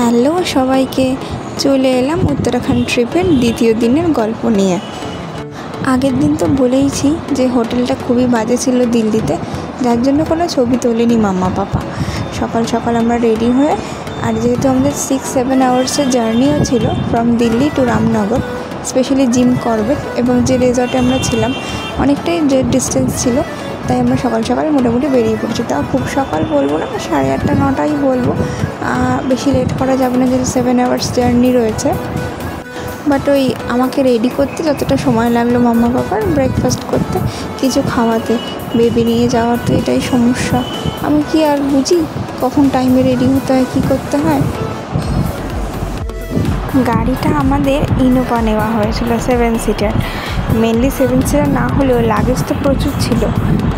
Hello সবাইকে, চলে এলাম উত্তরাখণ্ড ট্রিপের দ্বিতীয় দিনের গল্প নিয়ে। আগের দিন তো বলেইছি যে হোটেলটা খুবই বাজে ছিল দিল্লিতে, যার জন্য কোনো ছবি তোলেনি মাম্মা পাপা। সকাল সকাল আমরা রেডি হয়ে, আর যেহেতু আমাদের 6-7 আওয়ার্সের জার্নিও ছিল from Delhi to Ramnagar, specially Jim Corbett এবং যে রিসর্টে আমরা ছিলাম অনেকটাই যে ডিস্টেন্স ছিল, তাই আমরা সকাল সকাল মোটামুটি বেরিয়ে পড়েছি। তাও খুব সকাল বলবো না, 8:30-9টাই বলবো। বেশি লেট করা যাবে না, যেহেতু 7 আওয়ার্স জার্নি রয়েছে। বাট ওই আমাকে রেডি করতে যতটা সময় লাগলো মাম্মা পাপার ব্রেকফাস্ট করতে, কিছু খাওয়াতে, বেবি নিয়ে যাওয়ার তো এটাই সমস্যা। আমি কি আর বুঝি কখন টাইমে রেডি হতে হয়, কী করতে হয়। গাড়িটা আমাদের ইনোভা নেওয়া হয়েছিল 7 সিটার। মেনলি 7 সিটার না হলেও লাগেজ তো প্রচুর ছিল,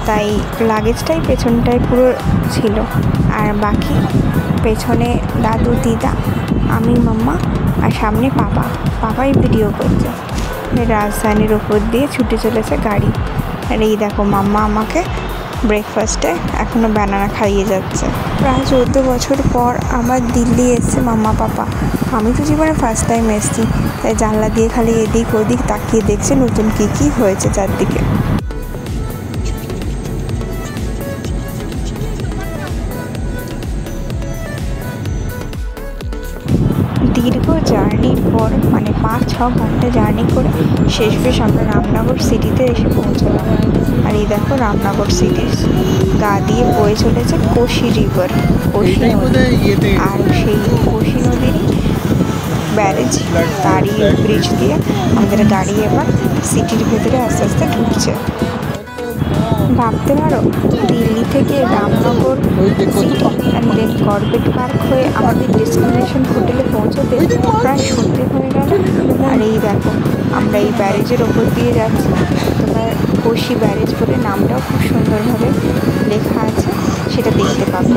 তাই লাগেজটাই পেছনটায় পুরো ছিল, আর বাকি পেছনে দাদু, দিদা, আমি, মাম্মা, আর সামনে পাপাই ভিডিও করছে। রাজধানীর ওপর দিয়ে ছুটে চলেছে গাড়ি। আর এই দেখো মাম্মা আমাকে ব্রেকফাস্টে এখনও ব্যানানা খাইয়ে যাচ্ছে। প্রায় 14 বছর পর আবার দিল্লি এসছে মাম্মা পাপা। আমি তো জীবনে ফার্স্ট টাইম এসেছি, তাই জানলা দিয়ে খালি এদিক ওদিক তাকিয়ে দেখছে নতুন কী হয়েছে চারদিকে। দীর্ঘ জার্নির পর, মানে 5-6 ঘন্টা জার্নি করে শেষ আমরা রামনগর সিটিতে এসে পৌঁছলাম। আর এই দেখো রামনগর সিটির গা দিয়ে বয়ে চলেছে কোশি রিভার, কোশি নদী। আর সেই কোশি নদীরই ব্যারেজ, তারই ব্রিজ দিয়ে আমাদের গাড়ি এবার সিটির ভেতরে আস্তে আস্তে ঢুকছে। ভাবতে পারো, দিল্লি থেকে Ramnagar city and then Corbett park হয়ে আমাদের ডেস্টিনেশন হোটেলে পৌঁছতে প্রায় সন্ধে হয়ে গেল। আর এই দেখো আমরা এই ব্যারেজের ওপর দিয়ে যাচ্ছি। তোমরা কোশি ব্যারেজ বলে নামটাও খুব সুন্দরভাবে লেখা আছে, সেটা দেখতে পাবে।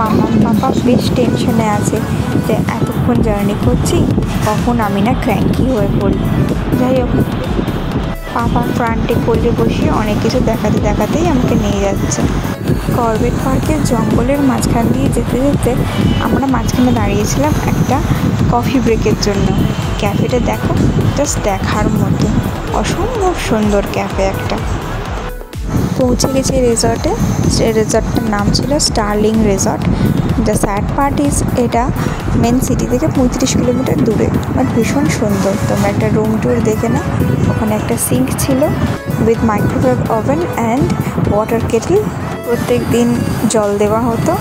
মাম্মা পাপা বেশ টেনশনে আছে যে এতক্ষণ জার্নি করছি, কখন আমি না ক্র্যাঙ্কি হয়ে পড়ি। যাই হোক, পাপা ফ্রন্টে কোলে বসিয়ে অনেক কিছু দেখাতেই আমাকে নিয়ে যাচ্ছে। করবেট পার্কের জঙ্গলের মাঝখান দিয়ে যেতে যেতে আমরা মাঝখানে দাঁড়িয়েছিলাম একটা কফি ব্রেকের জন্য। ক্যাফেটা দেখো, জাস্ট দেখার মতো, অসম্ভব সুন্দর ক্যাফে একটা। পৌঁছে গেছি রিসর্টে। রিসর্টটার নাম ছিল starling resort. The sad part is এটা মেন সিটি থেকে 35 কিলোমিটার দূরে, বাট ভীষণ সুন্দর। তোমরা একটা রুম ট্যুর দেখে নাও। ওখানে একটা সিঙ্ক ছিল with microwave oven and water Kettle. প্রত্যেক দিন জল দেওয়া হতো,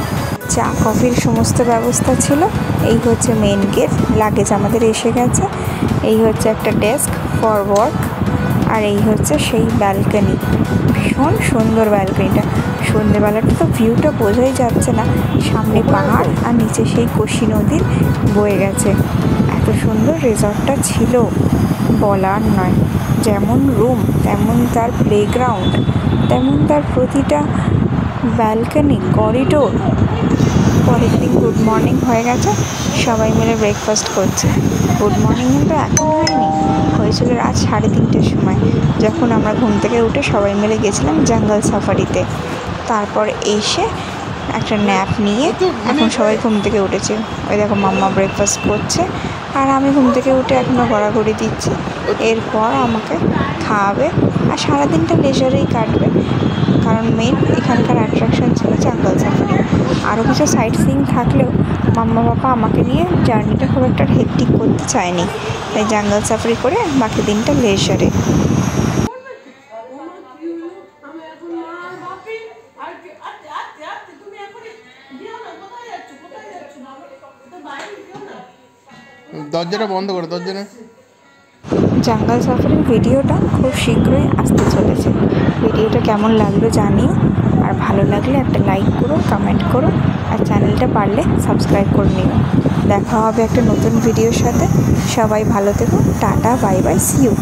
চা কফির সমস্ত ব্যবস্থা ছিল। এই হচ্ছে মেন গেট, লাগেজ আমাদের এসে গেছে। এই হচ্ছে একটা ডেস্ক ফর ওয়ার্ক, আর এই হচ্ছে সেই ব্যালকনি। ভীষণ সুন্দর ব্যালকনিটা। সন্ধ্যেবেলাটা তো ভিউটা বোঝাই যাচ্ছে না, সামনে পাহাড় আর নিচে সেই কোশি নদীর বয়ে গেছে। এত সুন্দর রিসর্টটা ছিল, বলার নয়। যেমন রুম তেমন তার প্লেগ্রাউন্ড, তেমন তার প্রতিটা ব্যালকনি, করিডোর। পরের দিন গুড মর্নিং হয়ে গেছে, সবাই মিলে ব্রেকফাস্ট করছে। গুড মর্নিং কিন্তু এখন হয়নি, হয়েছিল রাত 3:30টার সময়, যখন আমরা ঘুম থেকে উঠে সবাই মিলে গেছিলাম জঙ্গল সাফারিতে। তারপর এসে একটা ন্যাপ নিয়ে এখন সবাই ঘুম থেকে উঠেছে। ওই দেখো মাম্মা ব্রেকফাস্ট করছে, আর আমি ঘুম থেকে উঠে এখনও গড়াগড়ি দিচ্ছি। এরপর আমাকে খাওয়াবে, আর সারাদিনটা লেজারেই কাটবে, কারণ মেন এখানকার অ্যাট্রাকশন ছিল জঙ্গল সাফারি। আরও কিছু সাইট সিইং থাকলেও মাম্মা পাপা আমাকে নিয়ে জার্নিটা খুব একটা হেক্টিক করতে চায়নি, তাই জঙ্গল সাফারি করে বাকি দিনটা লেজারে। দরজাটা বন্ধ করো, দরজাটা। জঙ্গল সাফারির ভিডিওটা খুব শীঘ্রই আসতে চলেছে। ভিডিওটা কেমন লাগলো জানিও, আর ভালো লাগলে একটা লাইক করো, কমেন্ট করো, আর চ্যানেলটা পারলে সাবস্ক্রাইব করে নিও। দেখা হবে একটা নতুন ভিডিওর সাথে। সবাই ভালো থেকো, tata, bye bye, see you.